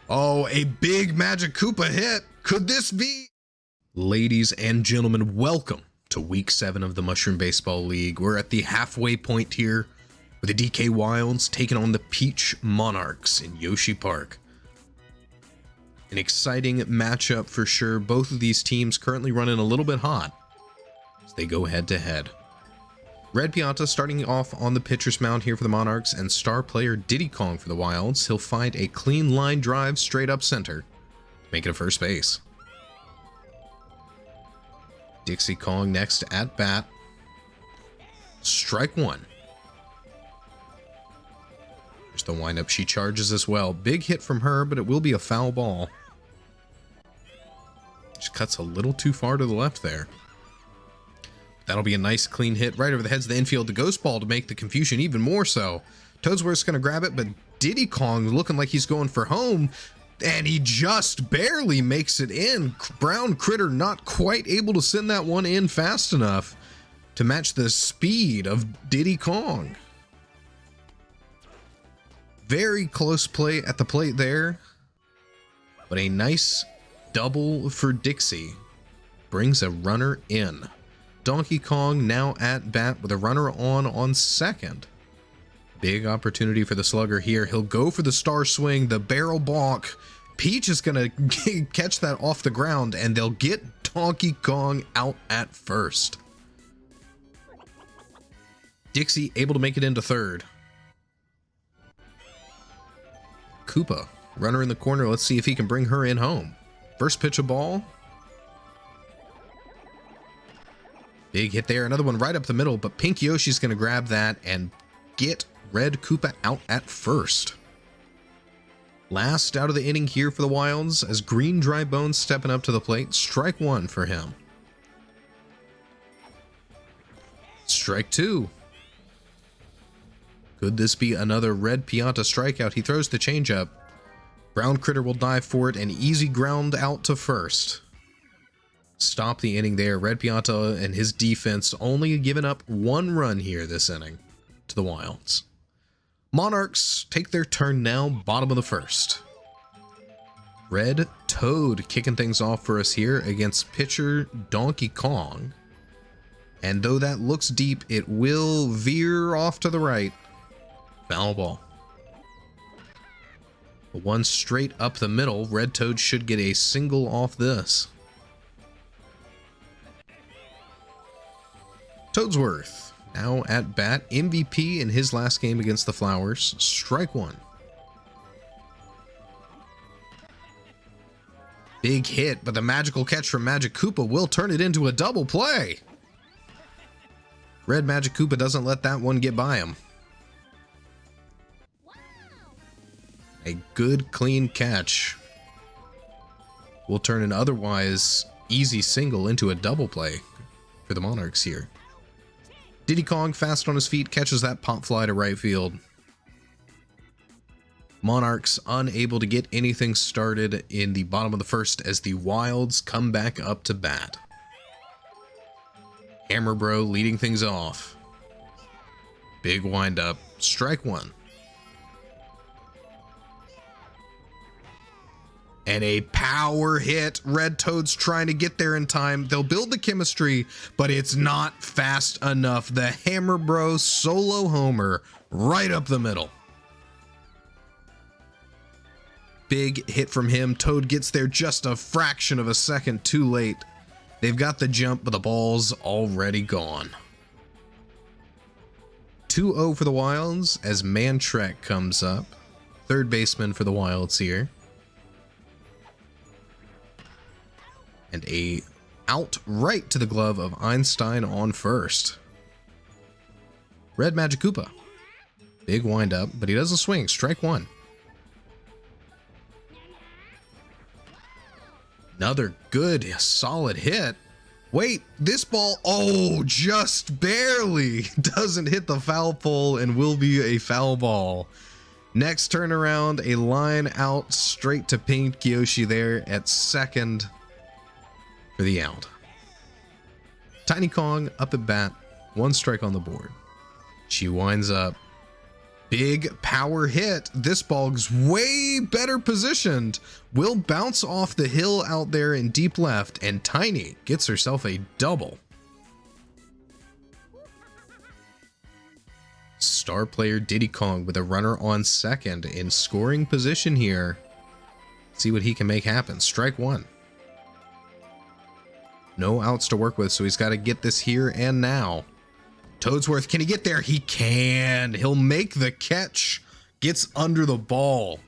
Oh, a big Magic Koopa hit. Could this be? Ladies and gentlemen, welcome to week 7 of the Mushroom Baseball League. We're at the halfway point here with the DK Wilds taking on the Peach Monarchs in Yoshi Park. An exciting matchup for sure. Both of these teams currently running a little bit hot as they go head to head. Red Pianta starting off on the pitcher's mound here for the Monarchs, and star player Diddy Kong for the Wilds. He'll find a clean line drive straight up center, make it a first base. Dixie Kong next at bat. Strike one. There's the windup. She charges as well. Big hit from her, but it will be a foul ball. Just cuts a little too far to the left there. That'll be a nice clean hit right over the heads of the infield. The ghost ball to make the confusion even more so. Toadsworth's going to grab it, but Diddy Kong looking like he's going for home, and he just barely makes it in. Brown Critter not quite able to send that one in fast enough to match the speed of Diddy Kong. Very close play at the plate there, but a nice double for Dixie brings a runner in. Donkey Kong now at bat with a runner on second. Big opportunity for the slugger here. He'll go for the star swing, the barrel balk. Peach is going to catch that off the ground, and they'll get Donkey Kong out at first. Dixie able to make it into third. Koopa, runner in the corner. Let's see if he can bring her in home. First pitch of ball. Big hit there. Another one right up the middle, but Pink Yoshi's going to grab that and get Red Koopa out at first. Last out of the inning here for the Wilds as Green Dry Bones stepping up to the plate. Strike one for him. Strike two. Could this be another Red Pianta strikeout? He throws the changeup. Brown Critter will dive for it. An easy ground out to first. Stop the inning there. Red Pianta and his defense only giving up one run here this inning to the Wilds. Monarchs take their turn now, bottom of the first. Red Toad kicking things off for us here against pitcher Donkey Kong. And though that looks deep, it will veer off to the right. Foul ball. One straight up the middle. Red Toad should get a single off this. Toadsworth now at bat, MVP in his last game against the Flowers. Strike one. Big hit, but the magical catch from Magic Koopa will turn it into a double play. Red Magic Koopa doesn't let that one get by him. A good clean catch will turn an otherwise easy single into a double play for the Monarchs here. Diddy Kong fast on his feet, catches that pop fly to right field. Monarchs unable to get anything started in the bottom of the first as the Wilds come back up to bat. Hammer Bro leading things off. Big windup. Strike one. And a power hit. Red Toad's trying to get there in time. They'll build the chemistry, but it's not fast enough. The Hammer Bro solo homer right up the middle. Big hit from him. Toad gets there just a fraction of a second too late. They've got the jump, but the ball's already gone. 2-0 for the Wilds as Mantrek comes up. Third baseman for the Wilds here. And a out right to the glove of Einstein on first. Red Magic Koopa. Big windup, but he doesn't swing. Strike one. Another good, solid hit. Wait, this ball, oh, just barely doesn't hit the foul pole and will be a foul ball. Next turnaround, a line out straight to Pink Yoshi there at second for the out. Tiny Kong up at bat, one strike on the board. She winds up Big power hit. This ball's way better positioned. Will bounce off the hill out there in deep left, and Tiny gets herself a double. Star player Diddy Kong with a runner on second in scoring position here. See what he can make happen. Strike one. No outs to work with, so he's got to get this here and now. Toadsworth, can he get there? He can. He'll make the catch. Gets under the ball.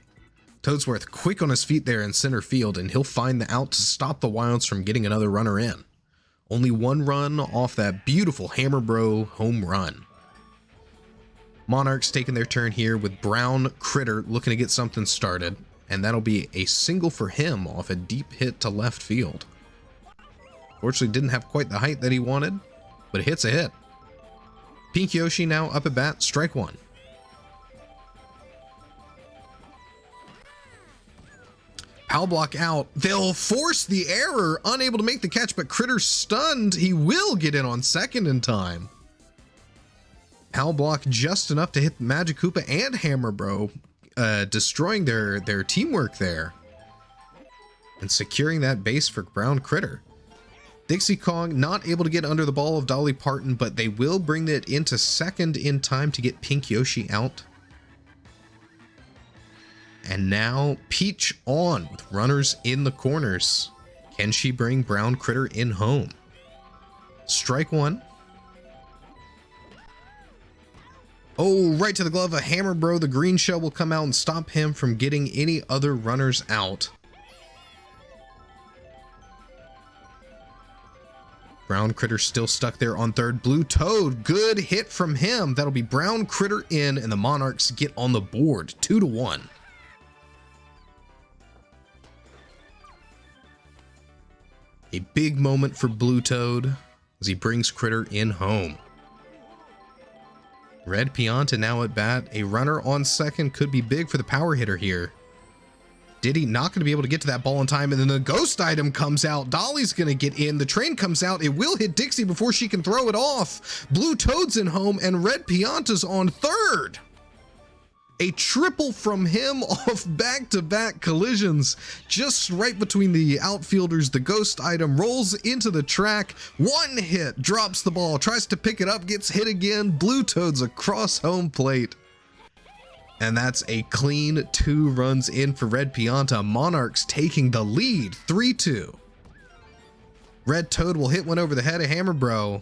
Toadsworth quick on his feet there in center field, and he'll find the out to stop the Wilds from getting another runner in. Only one run off that beautiful Hammer Bro home run. Monarchs taking their turn here with Brown Critter looking to get something started, and that'll be a single for him off a deep hit to left field. Fortunately, didn't have quite the height that he wanted, but it hits a hit. Pink Yoshi now up at bat, strike one. Foul block out. They'll force the error, unable to make the catch, but Critter's stunned. He will get in on second in time. Foul block just enough to hit Magic Koopa and Hammer Bro, destroying their teamwork there. And securing that base for Brown Critter. Dixie Kong not able to get under the ball of Dolly Parton, but they will bring it into second in time to get Pink Yoshi out. And now Peach on with runners in the corners. Can she bring Brown Critter in home? Strike one. Oh, right to the glove of Hammer Bro. The green shell will come out and stop him from getting any other runners out. Brown Critter still stuck there on third. Blue Toad, good hit from him. That'll be Brown Critter in, and the Monarchs get on the board, 2-1. A big moment for Blue Toad as he brings Critter in home. Red Pianta now at bat. A runner on second could be big for the power hitter here. Diddy not going to be able to get to that ball in time, and then the ghost item comes out. Dolly's going to get in. The train comes out. It will hit Dixie before she can throw it off. Blue Toad's in home, and Red Pianta's on third. A triple from him off back-to-back collisions. Just right between the outfielders, the ghost item rolls into the track. One hit, drops the ball, tries to pick it up, gets hit again. Blue Toad's across home plate. And that's a clean 2 runs in for Red Pianta. Monarchs taking the lead, 3-2. Red Toad will hit one over the head of Hammer Bro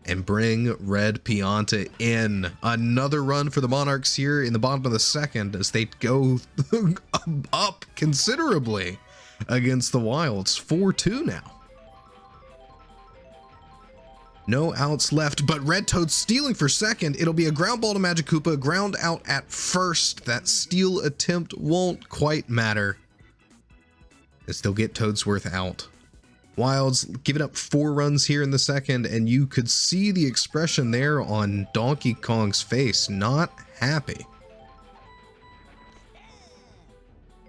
and bring Red Pianta in. Another run for the Monarchs here in the bottom of the second as they go up considerably against the Wilds. 4-2 now. No outs left, but Red Toad stealing for second. It'll be a ground ball to Magic Koopa, ground out at first. That steal attempt won't quite matter as they'll get Toadsworth out. Wilds giving up 4 runs here in the second, and you could see the expression there on Donkey Kong's face. Not happy.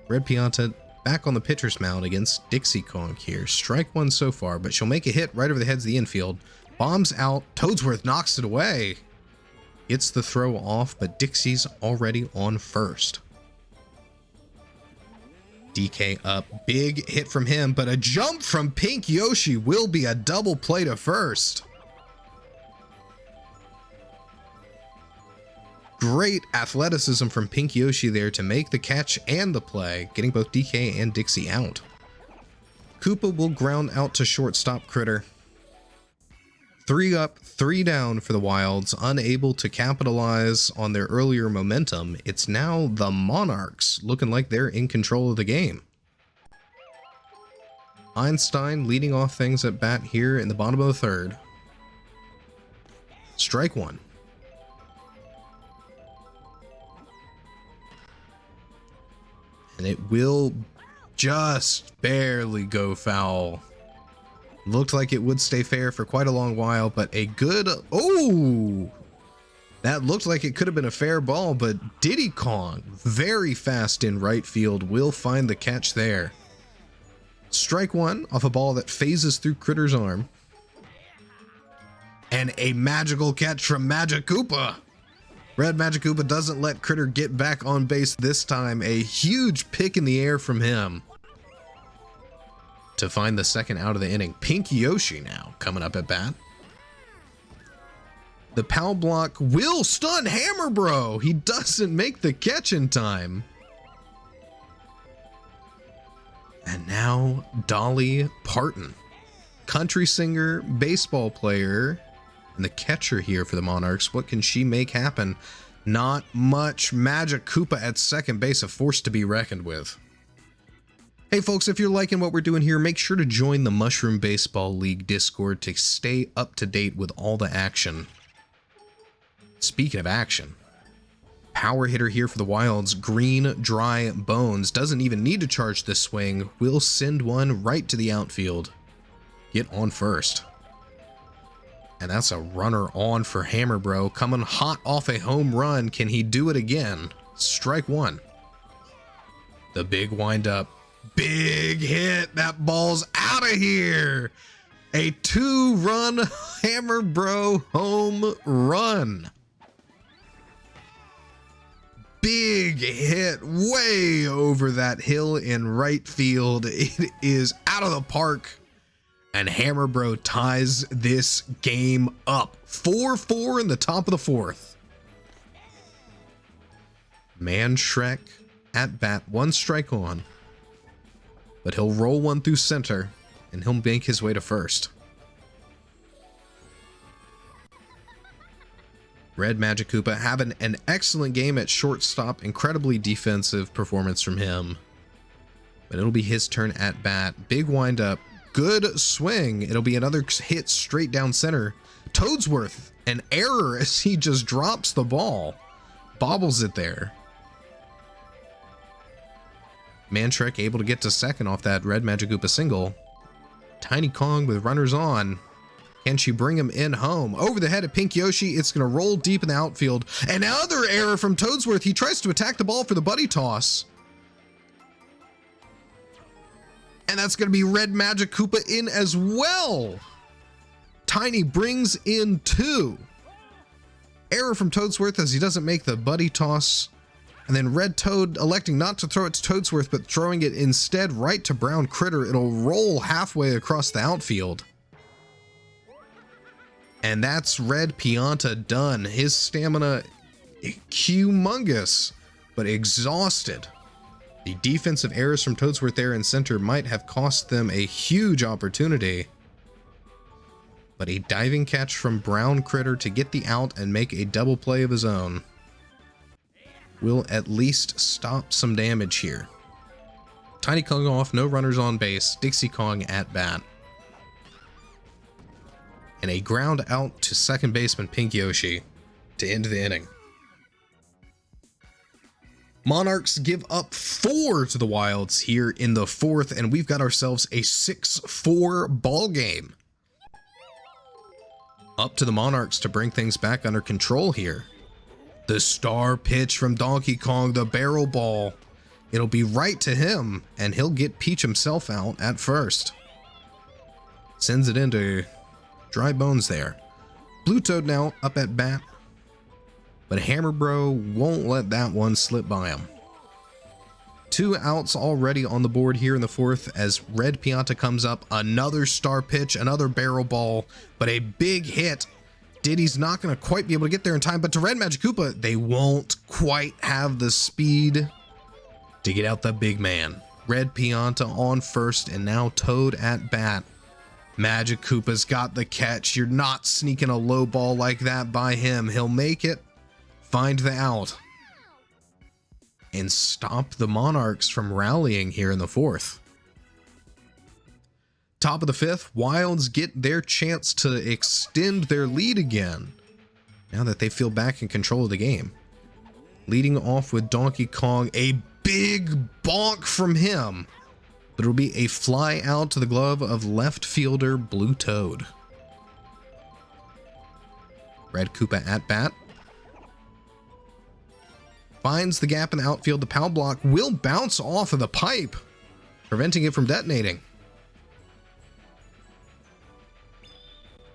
Red Pianta back on the pitcher's mound against Dixie Kong here. Strike one so far, but she'll make a hit right over the heads of the infield. Bombs out. Toadsworth knocks it away. Gets the throw off, but Dixie's already on first. DK up. Big hit from him, but a jump from Pink Yoshi will be a double play to first. Great athleticism from Pink Yoshi there to make the catch and the play, getting both DK and Dixie out. Koopa will ground out to shortstop Critter. 3 up, 3 down for the Wilds, unable to capitalize on their earlier momentum. It's now the Monarchs looking like they're in control of the game. Einstein leading off things at bat here in the bottom of the third. Strike one. And it will just barely go foul. Looked like it would stay fair for quite a long while, but a good... Oh! That looked like it could have been a fair ball, but Diddy Kong, very fast in right field, will find the catch there. Strike one off a ball that phases through Critter's arm. And a magical catch from Magic Koopa. Red Magic Koopa doesn't let Critter get back on base this time. A huge pick in the air from him to find the second out of the inning. Pink Yoshi now coming up at bat. The Pow Block will stun Hammer Bro. He doesn't make the catch in time. And now Dolly Parton, country singer, baseball player, and the catcher here for the Monarchs. What can she make happen? Not much. Magic Koopa at second base, a force to be reckoned with. Hey folks, if you're liking what we're doing here, make sure to join the Mushroom Baseball League Discord to stay up to date with all the action. Speaking of action, power hitter here for the Wilds, Green Dry Bones, doesn't even need to charge this swing, will send one right to the outfield. Get on first. And that's a runner on for Hammer Bro, coming hot off a home run. Can he do it again? Strike one. The big windup. Big hit. That ball's out of here. A 2-run Hammer Bro home run. Big hit way over that hill in right field. It is out of the park. And Hammer Bro ties this game up. 4-4 in the top of the fourth. Man Shrek at bat, one strike on. But he'll roll one through center, and he'll make his way to first. Red Magic Koopa having an excellent game at shortstop. Incredibly defensive performance from him. But it'll be his turn at bat. Big windup. Good swing. It'll be another hit straight down center. Toadsworth, an error as he just drops the ball. Bobbles it there. Mantrek able to get to second off that Red Magic Koopa single. Tiny Kong with runners on. Can she bring him in home? Over the head of Pink Yoshi. It's going to roll deep in the outfield. Another error from Toadsworth. He tries to attack the ball for the buddy toss. And that's going to be Red Magic Koopa in as well. Tiny brings in two. Error from Toadsworth as he doesn't make the buddy toss. And then Red Toad electing not to throw it to Toadsworth, but throwing it instead right to Brown Critter. It'll roll halfway across the outfield. And that's Red Pianta done. His stamina humongous, but exhausted. The defensive errors from Toadsworth there in center might have cost them a huge opportunity. But a diving catch from Brown Critter to get the out and make a double play of his own will at least stop some damage here. Tiny Kong off, no runners on base. Dixie Kong at bat. And a ground out to second baseman Pink Yoshi to end the inning. Monarchs give up 4 to the Wilds here in the fourth, and we've got ourselves a 6-4 ball game. Up to the Monarchs to bring things back under control here. The star pitch from Donkey Kong, the barrel ball. It'll be right to him, and he'll get Peach himself out at first. Sends it into Dry Bones there. Blue Toad now up at bat. But Hammer Bro won't let that one slip by him. 2 outs already on the board here in the fourth as Red Pianta comes up. Another star pitch, another barrel ball, but a big hit. Diddy's not going to quite be able to get there in time, but to Red Magic Koopa, they won't quite have the speed to get out the big man. Red Pianta on first, and now Toad at bat. Magic Koopa's got the catch. You're not sneaking a low ball like that by him. He'll make it, find the out, and stop the Monarchs from rallying here in the fourth. Top of the fifth, Wilds get their chance to extend their lead again, now that they feel back in control of the game. Leading off with Donkey Kong, a big bonk from him, but it'll be a fly out to the glove of left fielder Blue Toad. Red Koopa at bat. Finds the gap in the outfield. The Pow Block will bounce off of the pipe, preventing it from detonating.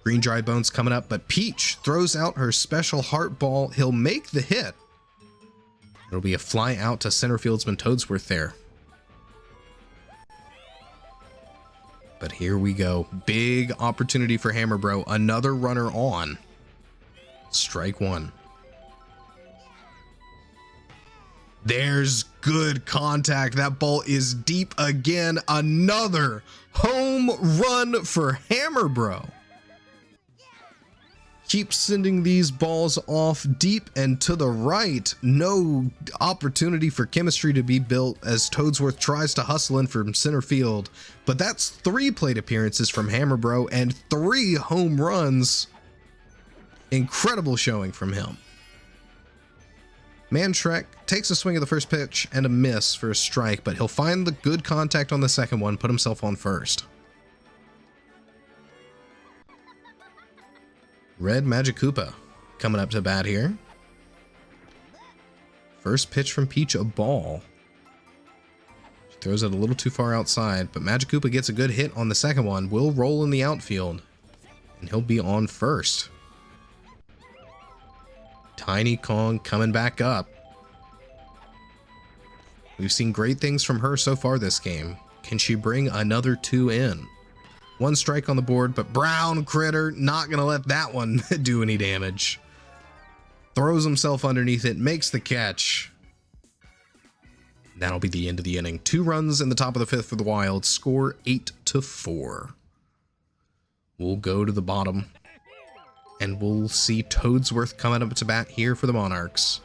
Green Dry Bones coming up, but Peach throws out her special heart ball. He'll make the hit. It'll be a fly out to center fieldsman Toadsworth there. But here we go. Big opportunity for Hammer Bro. Another runner on. Strike one. There's good contact. That ball is deep again. Another home run for Hammer Bro. Keep sending these balls off deep and to the right. No opportunity for chemistry to be built as Toadsworth tries to hustle in from center field. But that's 3 plate appearances from Hammer Bro and 3 home runs. Incredible showing from him. Man Shrek takes a swing at the first pitch and a miss for a strike, but he'll find the good contact on the second one, put himself on first. Red Magic Koopa coming up to bat here. First pitch from Peach, a ball. She throws it a little too far outside, but Magic Koopa gets a good hit on the second one. Will roll in the outfield, and he'll be on first. Tiny Kong coming back up. We've seen great things from her so far this game. Can she bring another 2 in? 1 strike on the board, but Brown Critter not gonna let that one do any damage. Throws himself underneath it, makes the catch. That'll be the end of the inning. 2 runs in the top of the 5th for the Wilds. Score 8-4. We'll go to the bottom, and we'll see Toadsworth coming up to bat here for the Monarchs.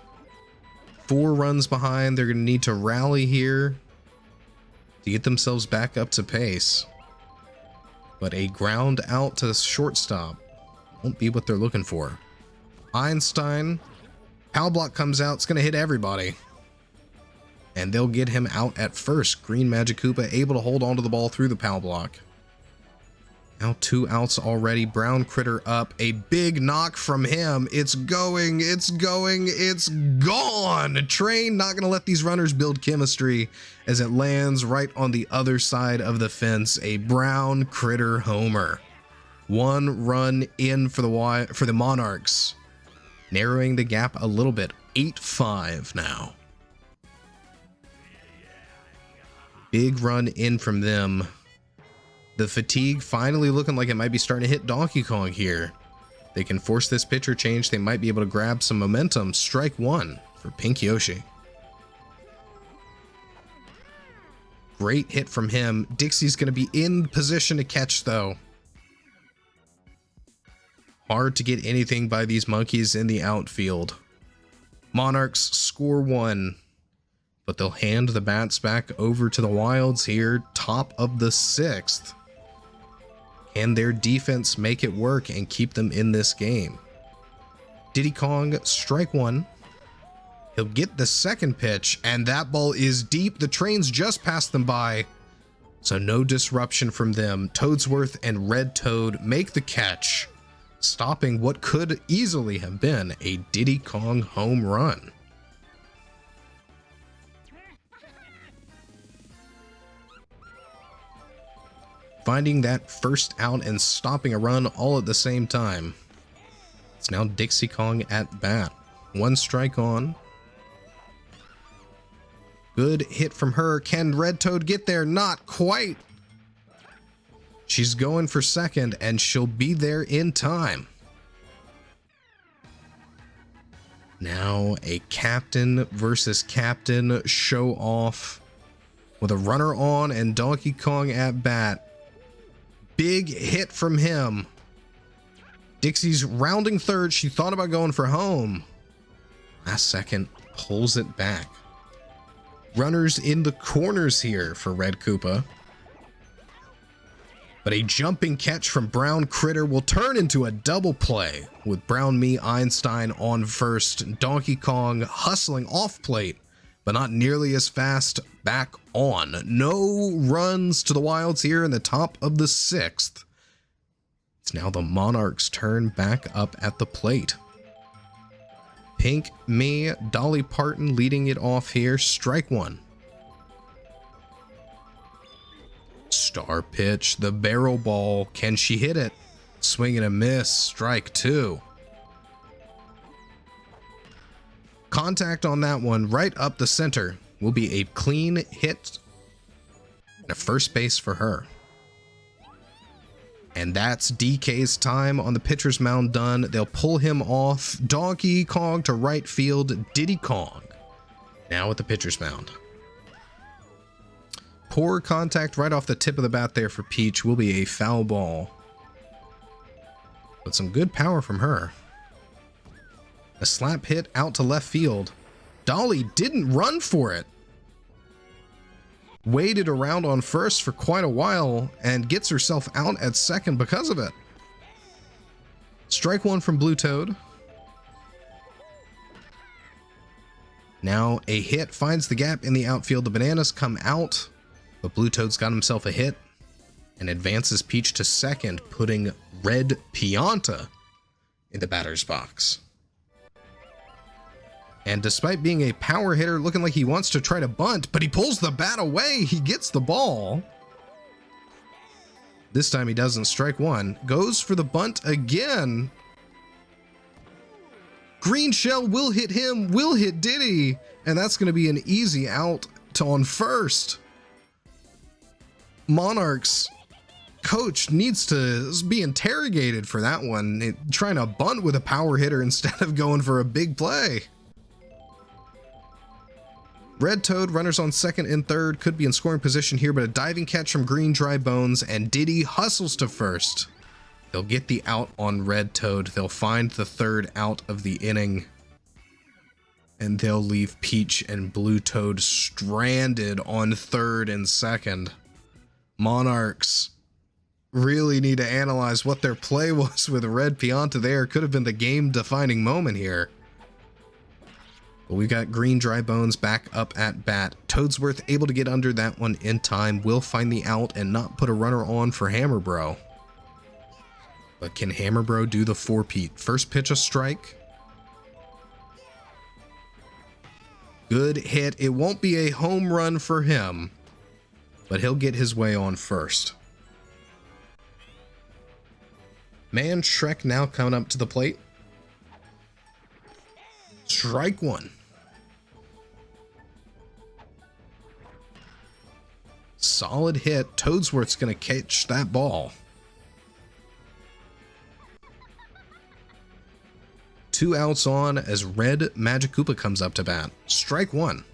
4 runs behind. They're gonna need to rally here to get themselves back up to pace. But a ground out to shortstop won't be what they're looking for. Einstein, power block comes out. It's going to hit everybody. And they'll get him out at first. Green Magic Koopa able to hold onto the ball through the power block. Now 2 outs already. Brown Critter up. A big knock from him. It's going. It's going. It's gone. Train not going to let these runners build chemistry as it lands right on the other side of the fence. A Brown Critter homer. 1 run in for the Monarchs. Narrowing the gap a little bit. 8-5 now. Big run in from them. The fatigue finally looking like it might be starting to hit Donkey Kong here. They can force this pitcher change. They might be able to grab some momentum. Strike 1 for Pink Yoshi. Great hit from him. Dixie's going to be in position to catch, though. Hard to get anything by these monkeys in the outfield. Monarchs score 1. But they'll hand the bats back over to the Wilds here. Top of the 6th. Can their defense make it work and keep them in this game? Diddy Kong, strike 1. He'll get the second pitch, and that ball is deep. The Trains just passed them by, so no disruption from them. Toadsworth and Red Toad make the catch, stopping what could easily have been a Diddy Kong home run. Finding that first out and stopping a run all at the same time. It's now Dixie Kong at bat. 1 strike on. Good hit from her. Can Red Toad get there? Not quite. She's going for second, and she'll be there in time. Now a captain versus captain show off with a runner on and Donkey Kong at bat. Big hit from him. Dixie's rounding third. She thought about going for home. Last second, pulls it back. Runners in the corners here for Red Koopa. But a jumping catch from Brown Critter will turn into a double play with Brown Me Einstein on first. Donkey Kong hustling off plate, but not nearly as fast back on. No runs to the Wilds here in the top of the 6th. It's now the Monarchs' turn back up at the plate. Pink Me, Dolly Parton leading it off here. Strike 1. Star pitch, the barrel ball. Can she hit it? Swing and a miss. Strike 2. Contact on that one right up the center will be a clean hit and a first base for her. And that's DK's time on the pitcher's mound done. They'll pull him off. Donkey Kong to right field. Diddy Kong now at the pitcher's mound. Poor contact right off the tip of the bat there for Peach. Will be a foul ball. But some good power from her. A slap hit out to left field. Dolly didn't run for it. Waited around on first for quite a while and gets herself out at second because of it. Strike 1 from Blue Toad. Now a hit finds the gap in the outfield. The bananas come out, but Blue Toad's got himself a hit and advances Peach to second, putting Red Pianta in the batter's box. And despite being a power hitter, looking like he wants to try to bunt, but he pulls the bat away. He gets the ball. This time he doesn't. Strike 1. Goes for the bunt again. Green shell will hit him, will hit Diddy, and that's going to be an easy out to on first. Monarchs coach needs to be interrogated for that one, trying to bunt with a power hitter instead of going for a big play. Red Toad, runners on second and third, could be in scoring position here, but a diving catch from Green Dry Bones, and Diddy hustles to first. They'll get the out on Red Toad. They'll find the third out of the inning, and they'll leave Peach and Blue Toad stranded on third and second. Monarchs really need to analyze what their play was with Red Pianta there. Could have been the game-defining moment here. But we've got Green Dry Bones back up at bat. Toadsworth able to get under that one in time. Will find the out and not put a runner on for Hammerbro. But can Hammerbro do the four-peat? First pitch a strike. Good hit. It won't be a home run for him, but he'll get his way on first. Man Shrek now coming up to the plate. Strike 1. Solid hit. Toadsworth's going to catch that ball. 2 outs on as Red Magic Koopa comes up to bat. Strike 1.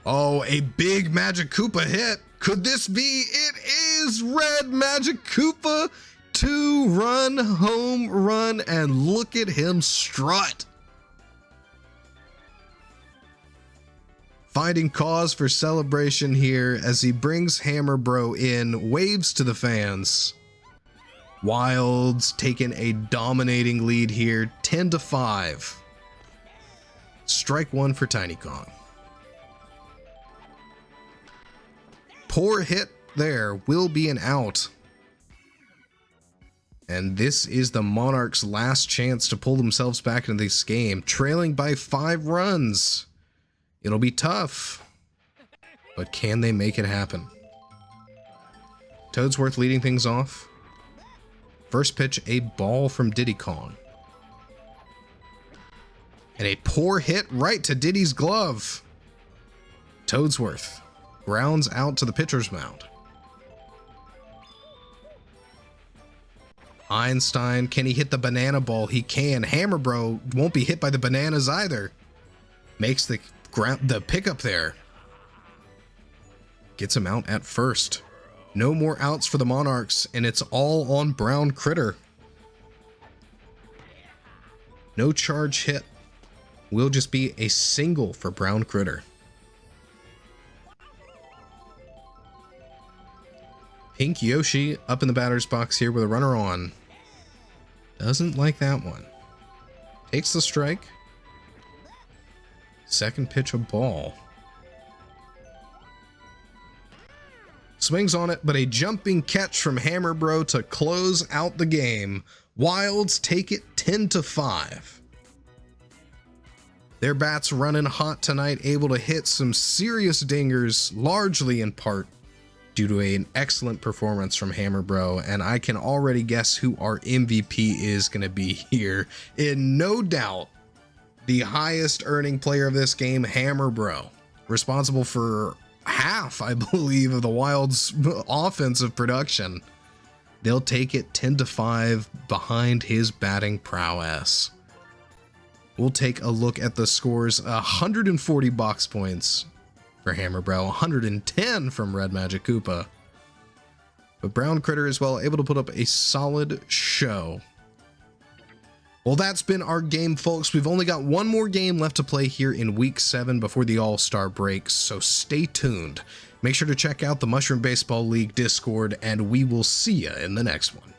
Oh, a big Magic Koopa hit. Could this be? It is Red Magic Koopa. 2-run home run, and look at him strut. Finding cause for celebration here as he brings Hammerbro in, waves to the fans. Wilds taking a dominating lead here, 10-5. Strike 1 for Tiny Kong. Poor hit there, will be an out. And this is the Monarchs' last chance to pull themselves back into this game, trailing by 5 runs. It'll be tough, but can they make it happen? Toadsworth leading things off. First pitch, a ball from Diddy Kong. And a poor hit right to Diddy's glove. Toadsworth grounds out to the pitcher's mound. Einstein, can he hit the banana ball? He can. Hammerbro won't be hit by the bananas either. Makes the pickup there. Gets him out at first. No more outs for the Monarchs, and it's all on Brown Critter. No charge hit. Will just be a single for Brown Critter. Pink Yoshi up in the batter's box here with a runner on. Doesn't like that one. Takes the strike. Second pitch, a ball. Swings on it, but a jumping catch from Hammerbro to close out the game. Wilds take it 10-5. Their bats running hot tonight, able to hit some serious dingers, largely in part due to an excellent performance from Hammer Bro, and I can already guess who our MVP is going to be here. In no doubt, the highest earning player of this game, Hammer Bro, responsible for half, I believe, of the Wild's offensive production. They'll take it 10-5 behind his batting prowess. We'll take a look at the scores. 140 box points for Hammer Bro, 110 from Red Magic Koopa. But Brown Critter as well, able to put up a solid show. Well, that's been our game, folks. We've only got one more game left to play here in Week 7 before the All-Star break, so stay tuned. Make sure to check out the Mushroom Baseball League Discord, and we will see ya in the next one.